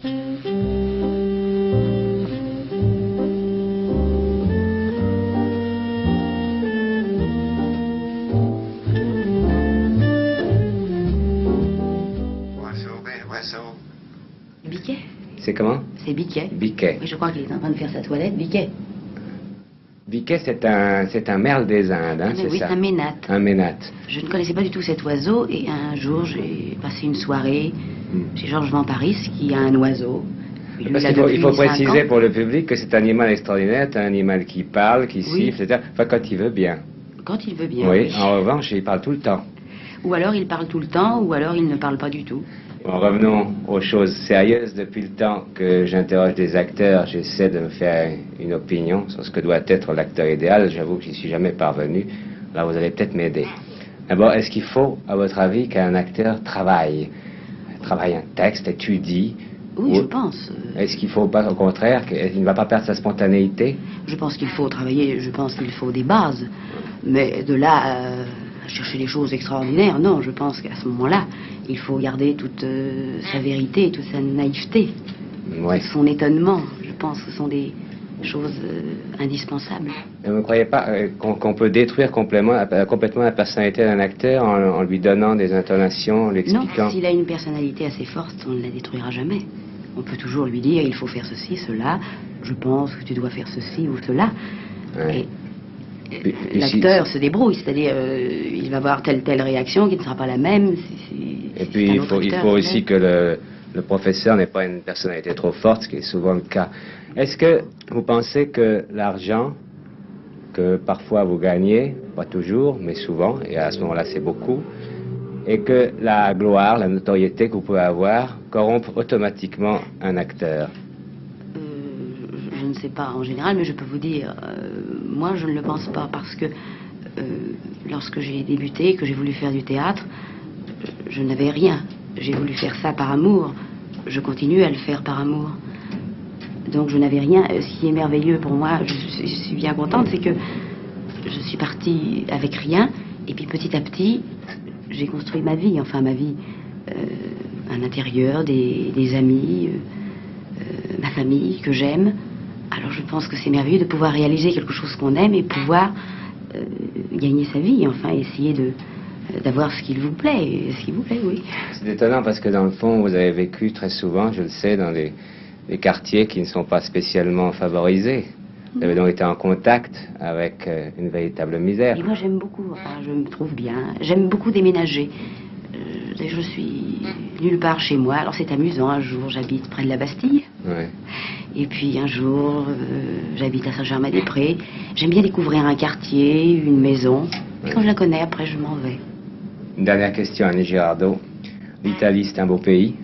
Biquet. C'est comment? C'est Biquet. Biquet. Oui, je crois qu'il est en train de faire sa toilette. Biquet. Biquet, c'est un merle des Indes, hein, c'est Oui, ça? un ménate. Un ménate. Je ne connaissais pas du tout cet oiseau et un jour j'ai passé une soirée chez Georges Van Paris qui a un oiseau. Lui, Parce qu'il faut préciser pour le public que c'est un animal extraordinaire, c'est un animal qui parle, qui siffle, etc. Enfin, quand il veut bien. Quand il veut bien. Oui, en revanche, il parle tout le temps. Ou alors il parle tout le temps, ou alors il ne parle pas du tout. Bon, revenons aux choses sérieuses. Depuis le temps que j'interroge des acteurs, j'essaie de me faire une opinion sur ce que doit être l'acteur idéal. J'avoue que j'y suis jamais parvenu. Là, vous allez peut-être m'aider. D'abord, est-ce qu'il faut, à votre avis, qu'un acteur travaille un texte, étudie? Oui, je pense. Est-ce qu'il ne faut pas, au contraire, qu'il ne va pas perdre sa spontanéité? Je pense qu'il faut travailler, je pense qu'il faut des bases. Mais de là à chercher des choses extraordinaires, non, je pense qu'à ce moment-là, il faut garder toute sa vérité, toute sa naïveté, Ouais. tout son étonnement. Je pense que ce sont des choses indispensables. Vous ne croyez pas qu'on peut détruire complètement la personnalité d'un acteur en lui donnant des intonations, en lui expliquant? Non, s'il a une personnalité assez forte, on ne la détruira jamais. On peut toujours lui dire, il faut faire ceci, cela, je pense que tu dois faire ceci ou cela. Ouais. Et l'acteur se débrouille, c'est-à-dire il va avoir telle réaction qui ne sera pas la même. Et puis il faut aussi que le professeur n'ait pas une personnalité trop forte, ce qui est souvent le cas. Est-ce que vous pensez que l'argent que parfois vous gagnez, pas toujours, mais souvent, et à ce moment-là c'est beaucoup, et que la gloire, la notoriété que vous pouvez avoir corrompent automatiquement un acteur? Je ne sais pas en général, mais je peux vous dire, moi je ne le pense pas, parce que lorsque j'ai débuté, que j'ai voulu faire du théâtre, je n'avais rien. J'ai voulu faire ça par amour, je continue à le faire par amour. Donc je n'avais rien. Ce qui est merveilleux pour moi, je suis bien contente, c'est que je suis partie avec rien, et puis petit à petit, j'ai construit ma vie, enfin ma vie, un intérieur, des amis, ma famille que j'aime. Alors je pense que c'est merveilleux de pouvoir réaliser quelque chose qu'on aime et pouvoir gagner sa vie, enfin essayer d'avoir ce qu'il vous plaît, oui. C'est étonnant parce que dans le fond, vous avez vécu très souvent, je le sais, dans des quartiers qui ne sont pas spécialement favorisés. Vous avez donc été en contact avec une véritable misère. Et moi j'aime beaucoup, enfin je me trouve bien, j'aime beaucoup déménager. Je suis nulle part chez moi, alors c'est amusant, un jour j'habite près de la Bastille. Ouais. Et puis un jour, j'habite à Saint-Germain-des-Prés. J'aime bien découvrir un quartier, une maison. Et quand je la connais, après, je m'en vais. Une dernière question, Annie Girardot. L'Italie, c'est un beau pays?